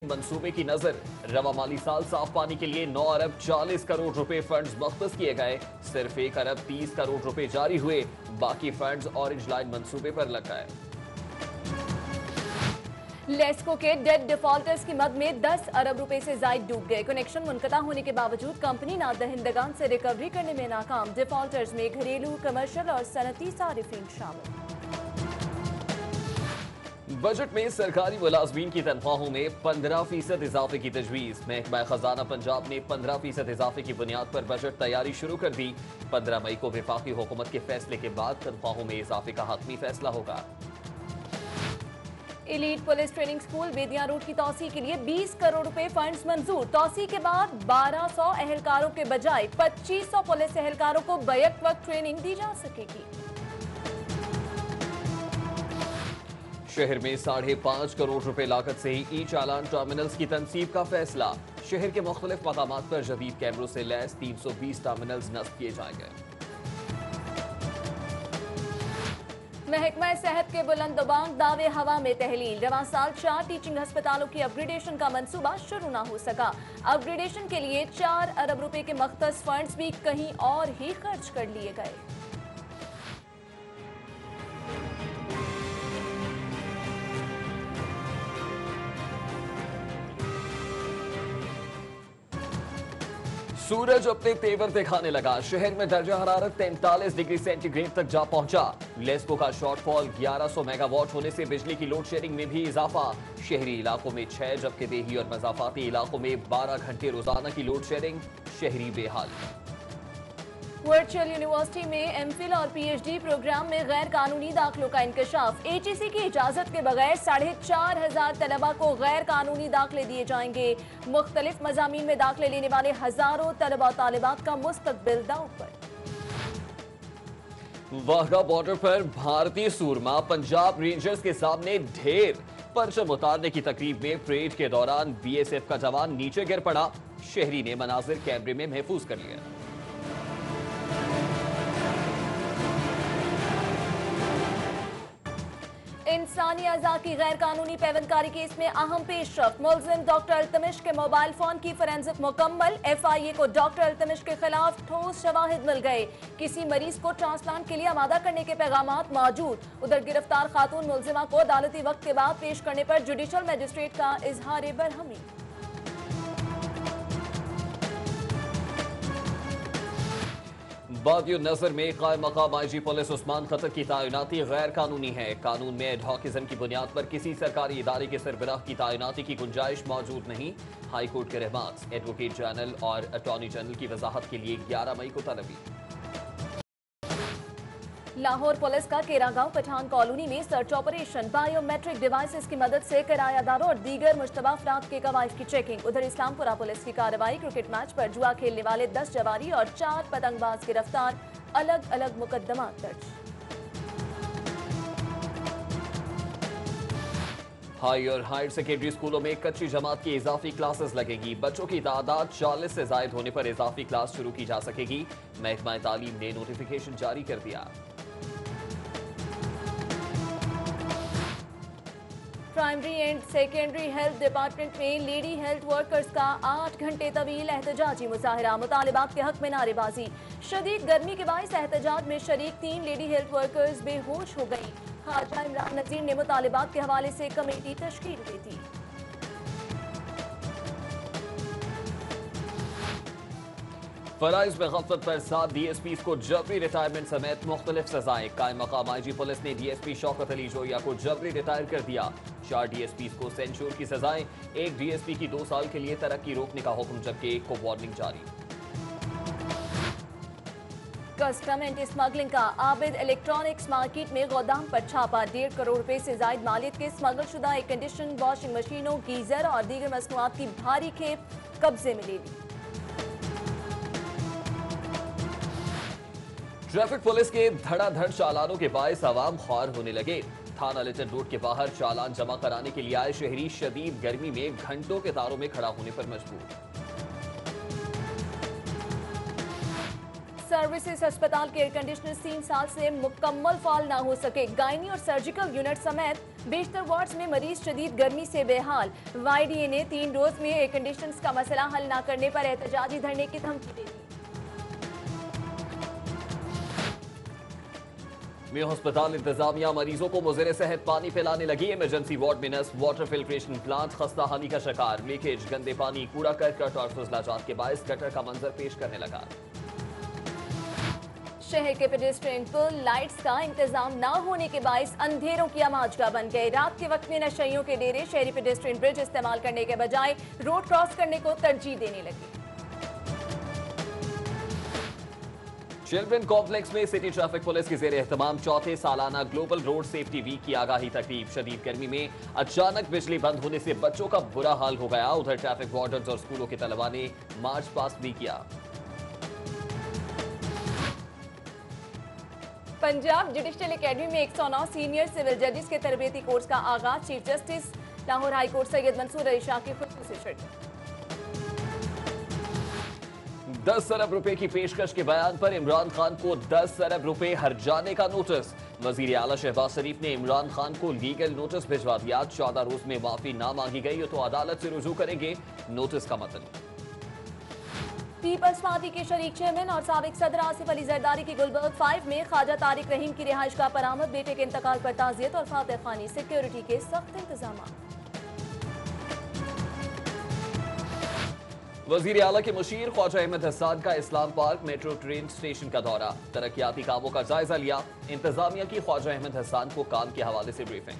मंसूबे की नजर। रवा माली साल साफ पानी के लिए 9 अरब 40 करोड़ रुपए फंड्स मुख्तस किए गए। सिर्फ 1 अरब 30 करोड़ रुपए जारी हुए। बाकी फंड्स ऑरेंज लाइन मंसूबे पर लग गए। लेस्को के डेट डिफॉल्टर्स की मद में 10 अरब रुपए से जायद डूब गए। कनेक्शन मुनक़ता होने के बावजूद कंपनी नादहिंदगान से रिकवरी करने में नाकाम। डिफॉल्टर्स में घरेलू, कमर्शियल और सनती सारिफीन शामिल। बजट में सरकारी मुलाजमीन की तनख्वाहों में 15% इजाफे की तजवीज। महकमा खजाना पंजाब ने 15% इजाफे की बुनियाद पर बजट तैयारी शुरू कर दी। 15 मई को वफाकी हुकूमत के फैसले के बाद तनख्वाहों में इजाफे का हतमी फैसला होगा। एलीट पुलिस ट्रेनिंग स्कूल बेदिया रोड की तौसी के लिए 20 करोड़ रुपए फंड्स मंजूर। तौसी के बाद 1200 एहलकारों के बजाय 2500 पुलिस एहलकारों को बैक वक्त ट्रेनिंग दी जा सकेगी। शहर में 5.5 करोड़ रुपए लागत से ई चालान टर्मिनल्स की तनसीब का फैसला। शहर के मुख्तलिफ मकामात पर जदीद कैमरों से लैस 320 टर्मिनल्स नस्ब किए जाएंगे। महकमा सेहत के बुलंदबांग दावे हवा में तहलील। रवां साल 4 टीचिंग अस्पतालों की अपग्रेडेशन का मंसूबा शुरू न हो सका। अपग्रेडेशन के लिए 4 अरब रुपए के मख्तस फंड्स भी कहीं और ही खर्च कर लिए गए। सूरज अपने तेवर दिखाने लगा। शहर में दर्जा हरारत 43 डिग्री सेंटीग्रेड तक जा पहुंचा। लेस्को का शॉर्टफॉल 1100 मेगावाट होने से बिजली की लोड शेडिंग में भी इजाफा। शहरी इलाकों में 6 जबकि देही और मजाफाती इलाकों में 12 घंटे रोजाना की लोड शेडिंग। शहरी बेहाल। वर्चुअल यूनिवर्सिटी में एमफिल और पीएचडी प्रोग्राम में गैर कानूनी दाखिलों का इंकशाफ। एचईसी की इजाजत के बगैर 4,500 तलबा को गैर कानूनी दाखिले दिए जाएंगे। मुख्तलिफ मजामीन में दाखिले लेने वाले हजारों तलबा तालिबात का मुस्तकबिल दांव पर। वाघा बॉर्डर पर भारतीय सूरमा पंजाब रेंजर्स के सामने ढेर। परचम उतारने की तकरीब में परेड के दौरान बीएसएफ का जवान नीचे गिर पड़ा। शहरी ने मनाजिर कैमरे में महफूज कर लिया। इंसानी अज़ा की गैर कानूनी पैवंदकारी केस में अहम पेशरफ। मुलजिम डॉक्टर अल्तमिश के मोबाइल फोन की फोरेंसिक मुकम्मल। एफआईए को डॉक्टर अल्तमिश के खिलाफ ठोस शवाहिद मिल गए। किसी मरीज को ट्रांसप्लांट के लिए आमादा करने के पैगामात मौजूद। उधर गिरफ्तार खातून मुलजिमा को अदालती वक्त के बाद पेश करने पर जुडिशल मजिस्ट्रेट का इजहार बरहमी। बादियो नजर में कायम मकाम आईजी पुलिस उस्मान खतर की तैनाती गैर कानूनी है। कानून में एडहॉकिज्म की बुनियाद पर किसी सरकारी इदारे के सरबराह की तैनाती की गुंजाइश मौजूद नहीं। हाई कोर्ट के रहमान एडवोकेट जनरल और अटॉर्नी जनरल की वजाहत के लिए 11 मई को तलबी। लाहौर पुलिस का केरागांव पठान कॉलोनी में सर्च ऑपरेशन। बायोमेट्रिक डिवाइसेस की मदद से किरायादारों और दीगर मुश्तबा अफराद के कवायद की चेकिंग। उधर इस्लामपुरा पुलिस की कार्रवाई। क्रिकेट मैच पर जुआ खेलने वाले 10 जवारी और 4 पतंगबाज गिरफ्तार। अलग अलग मुकदमा दर्ज। हाई और हायर सेकेंडरी स्कूलों में कच्ची जमात की इजाफी क्लासेस लगेगी। बच्चों की तादाद 40 से जायद होने पर इजाफी क्लास शुरू की जा सकेगी। महकमा तालीम ने नोटिफिकेशन जारी कर दिया। Primary and secondary health department में लेडी हेल्थ वर्कर्स का 8 घंटे तवील एहतजाजी मुजाहरा। मुतालिबात के हक में नारेबाजी। शदीद गर्मी के बायस एहतजाज में शरीक 3 लेडी हेल्थ वर्कर्स बेहोश हो गई। ख्वाजा इमरान नजीर ने मुतालिबात के हवाले से कमेटी तश्कील दी थी। फराइज में गफलत पर 7 डीएसपीज को जबरी रिटायरमेंट समेत मुख्तलिफ सजाएं। कायम मकाम आईजी पुलिस ने डीएसपी शौकत अली जोया को जबरी रिटायर कर दिया। 4 डीएसपीज को सेंश्योर की सजाएं। 1 डीएसपी की 2 साल के लिए तरक्की रोकने का हुक्म जबकि 1 को वार्निंग जारी। कस्टम एंटी स्मगलिंग का आबिद इलेक्ट्रॉनिक्स मार्केट में गोदाम पर छापा। 1.5 करोड़ रुपए से जायद मालियत के स्मगल शुदा एयर कंडीशन, वॉशिंग मशीनों, गीजर और दीगर मसनूआत की भारी खेप कब्जे में ले ली। ट्रैफिक पुलिस के धड़ाधड़ चालानों के बायस आवाम ख्वार होने लगे। थाना लिटन रोड के बाहर चालान जमा कराने के लिए आए शहरी शदीद गर्मी में घंटों के तारों में खड़ा होने पर मजबूर। सर्विसेज अस्पताल के एयर कंडीशनर 3 साल से मुकम्मल फाल ना हो सके। गायनी और सर्जिकल यूनिट समेत बेशतर वार्ड्स में मरीज शदीद गर्मी से बेहाल। YDA ने 3 रोज में एयर कंडीशंस का मसला हल न करने पर एहतजाजी धरने की धमकी दे दी। में अस्पताल इंतजामिया मरीजों को मुज़र सेहत पानी पिलाने लगी। इमरजेंसी वार्ड में नर्स वाटर फिल्ट्रेशन प्लांट खस्ता हानी का शिकार। लीकेज, गंदे पानी, कूड़ा करकट और फजलाजात के बायस गटर का मंजर पेश करने लगा। शहर के पेडेस्ट्रियन पुल लाइट्स का इंतजाम न होने के बायस अंधेरों की आमाजगा बन गए। रात के वक्त में नशइयों के डेरे शहरी पेडेस्ट्रियन ब्रिज इस्तेमाल करने के बजाय रोड क्रॉस करने को तरजीह देने लगे। चिल्ड्रन कॉम्प्लेक्स में सिटी ट्रैफिक पुलिस के जेर एहतमाम चौथे सालाना ग्लोबल रोड सेफ्टी वीक की आगाही तकरीब। शदीद गर्मी में अचानक बिजली बंद होने से बच्चों का बुरा हाल हो गया। उधर ट्रैफिक वार्डन्स और स्कूलों के तलबा ने मार्च पास्ट भी किया। पंजाब जुडिशियल एकेडमी में 109 सीनियर सिविल जजेस के तरबियती कोर्स का आगाज। Chief justice Lahore high court Syed Mansoor Ali Shah की खुसूसी शिरकत। 10 अरब रुपए की पेशकश के बयान पर इमरान खान को 10 अरब रुपए हर्जाने का नोटिस। वजीर आला शहबाज शरीफ ने इमरान खान को लीगल नोटिस भिजवा दिया। 14 रोज में माफी ना मांगी गई तो अदालत से रुजू करेंगे। नोटिस का मतलब पीपल्स पार्टी के शरीक चेयरमैन और साबिक सदर आसिफ अली जरदारी की गुलबर्ग 5 में ख्वाजा तारिक रहीम की रिहाइश का बरामद। बेटे के इंतकाल पर ताजियत और फातह खानी, सिक्योरिटी के सख्त इंतजाम। वजीर आला के मुशीर ख्वाजा अहमद हसन का इस्लाम पार्क मेट्रो ट्रेन स्टेशन का दौरा। तरक्याती कामों का जायजा लिया। इंतजामिया की ख्वाजा अहमद हसन को काम के हवाले से ब्रीफिंग।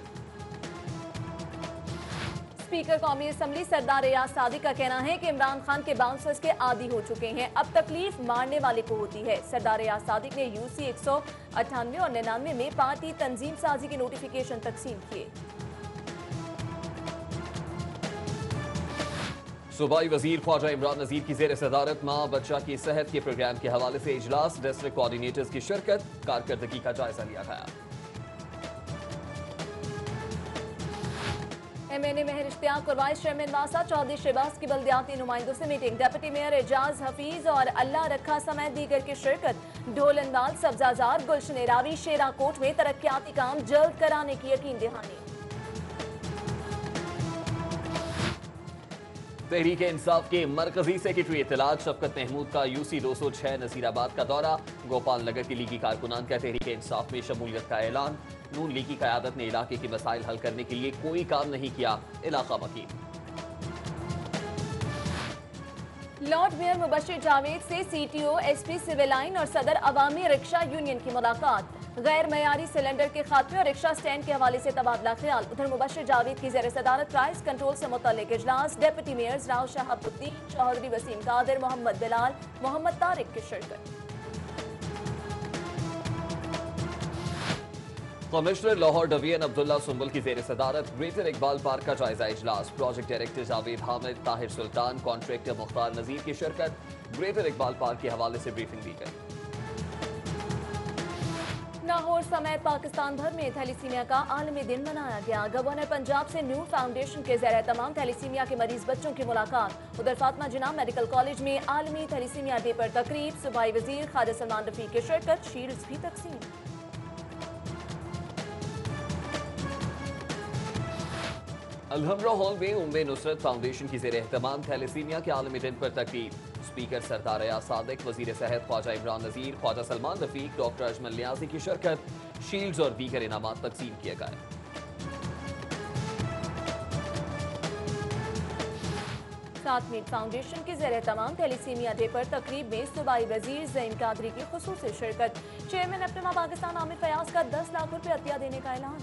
स्पीकर कौमी असम्बली सरदार रियाज सादिक का कहना है कि इमरान खान के बाउंसर्स के आदी हो चुके हैं, अब तकलीफ मारने वाले को होती है। सरदार रियाज सादिक ने UC 198 और 99 में पार्टी तंजीम साजी के नोटिफिकेशन तकसीम किए। सूबाई वजीर ख्वाजा इमरान नजीर की जेर सदारत माँ बच्चा की सेहत के प्रोग्राम के हवाले से इजलास। डिस्ट्रिक्ट कोऑर्डिनेटर्स की शिरकत। कारकर्दगी का जायजा लिया गया। MNA मेहर इश्तियाक और वाइस चेयरमैन वासा चौधरी शहबाज की बल्दियाती नुमाइंदों से meeting. Deputy mayor Ejaz Hafeez और अल्लाह रखा समेत दीगर की शिरकत। ढोलनवाल, सब्जाजार, गुलशन रावी, शेराकोट में तरक्याती काम जल्द कराने की यकीन दहानी। तहरीक इंसाफ के मरकजी सेक्रेटरी इत्तलात शफकत महमूद का UC 206 नसीराबाद का दौरा। गोपाल नगर की लीगी कारकुनान का तहरीक इंसाफ में शमूलियत का ऐलान। नून लीग की क़यादत ने इलाके के मसाइल हल करने के लिए कोई काम नहीं किया। इलाका वकील लॉर्ड मेयर मुबशिर जावेद से CTO, SP सिविल लाइन और सदर अवामी रिक्शा यूनियन की मुलाकात। गैर मयारी सिलेंडर के खात्मे और रिक्शा स्टैंड के हवाले से तबादला ख्याल। उधर मुबशिर जावेद की ज़ेर सदारत प्राइस कंट्रोल से मुतल्लिक इजलास। डिप्टी मेयर्स राव शहाबुद्दीन चौधरी, वसीम कादिर, मोहम्मद बिलाल, मोहम्मद तारिक की शिरकत। कमिश्नर लाहौर डिवीजन अब्दुल्ला सुंबुल की जेर सदारत ग्रेटर इकबाल पार्क का जायजा इजलास। प्रोजेक्ट डायरेक्टर जावेद हामिद, ताहिर सुल्तान, कॉन्ट्रैक्टर मुख्तार नजीर की शिरकत। ग्रेटर इकबाल पार्क के हवाले से ब्रीफिंग दी गई। लाहौर समेत पाकिस्तान भर में थैलीसीमिया का आलमी दिन मनाया गया। गवर्नर पंजाब से न्यू फाउंडेशन के ज़ेर तमाम थैलीसीमिया के मरीज बच्चों की मुलाकात। उधर फातिमा जिन्ना मेडिकल कॉलेज में आलमी थैलीसीमिया डे पर तकरीब। सूबाई वजीर ख्वाजा सलमान रफीक की शिरकत। शील्ड्स भी तकसीम। अलहम्रा हॉल में उम्मे नुसरत फाउंडेशन की जेर एहतमाम थैलेसीमिया के आलमी दिन पर तकरीब। स्पीकर सरदार रियाज सादिक, वजीर सेहत ख्वाजा इमरान नजीर, ख्वाजा सलमान रफीक, डॉक्टर अजमल नियाजी की शिरकत। शील्ड्स और दीगर इनामात तकसीम किए गए। साथ मीट फाउंडेशन की जेर तमाम थैलीसीमिया डे पर तकरीब में सूबाई वजीर ज़ईन कादरी की खुसूसी शिरकत। चेयरमैन अपना पाकिस्तान आमिर फयाज का 10 लाख रुपये अतिया देने का ऐलान।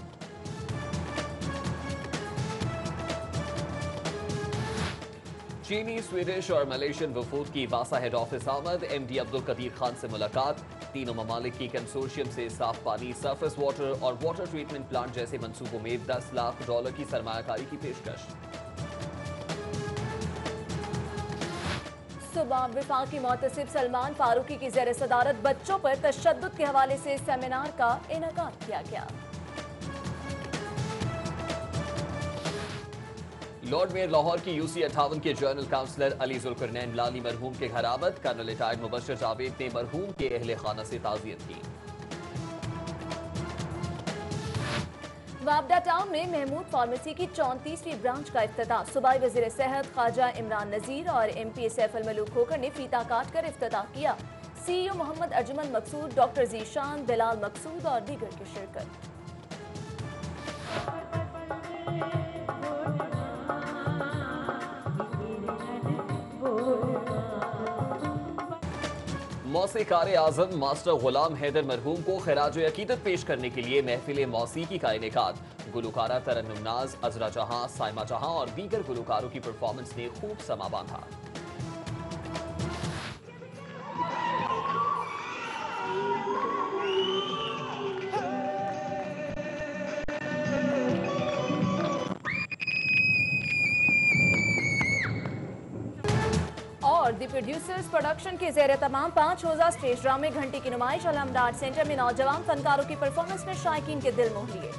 चीनी, स्वीडिश और मलेशियन वफूद की वासा हेड ऑफिस आमद। MD अब्दुल कदीर खान से मुलाकात। तीनों ममालिक की कंसोर्शियम से साफ पानी, सरफेस वाटर और वाटर ट्रीटमेंट प्लांट जैसे मंसूबों में $10 लाख की सरमायाकारी की पेशकश। सुबह वफाकी मोहतसिब सलमान फारूकी की ज़ेर सदारत बच्चों पर तशद्दुद के हवाले से सेमिनार का इनेकाद किया गया। लॉर्ड मेयर लाहौर की UC 58 के जर्नल काउंसलर अली जुल्करनैन लाली मरहूम के घर आमद। कर्नल रिटायर्ड मुबशिर जावेद ने मरहूम के अहले खाना से ताज़ियत की। जवाबदा टाउन में महमूद फार्मेसी की 34वीं ब्रांच का इफ्तिताह। सूबाई वज़ीर सेहत ख्वाजा इमरान नज़ीर और MP सैफ अल मलूक खोखर ने फीता काट कर इफ्तिताह किया। CEO मोहम्मद अर्जुमन मकसूद, डॉक्टर जीशान, बिलाल मकसूद और दीगर की शिरकत। मौसीकार आजम मास्टर गुलाम हैदर मरहूम को खिराज अकीदत पेश करने के लिए महफिल मौसीकी का इनेकाद। गुलकारा तरन्नुम नाज, अजरा जहां, साइमा जहां और दीगर गुलकारों की परफॉर्मेंस ने खूब समा बांधा। और द प्रोड्यूसर्स प्रोडक्शन के ज़ेर तमाम 5 रोज़ा स्टेज ड्रामे घंटे की नुमाइश अलहमदार सेंटर में नौजवान फनकारों की परफॉर्मेंस ने शायकीन के दिल मोह लिए।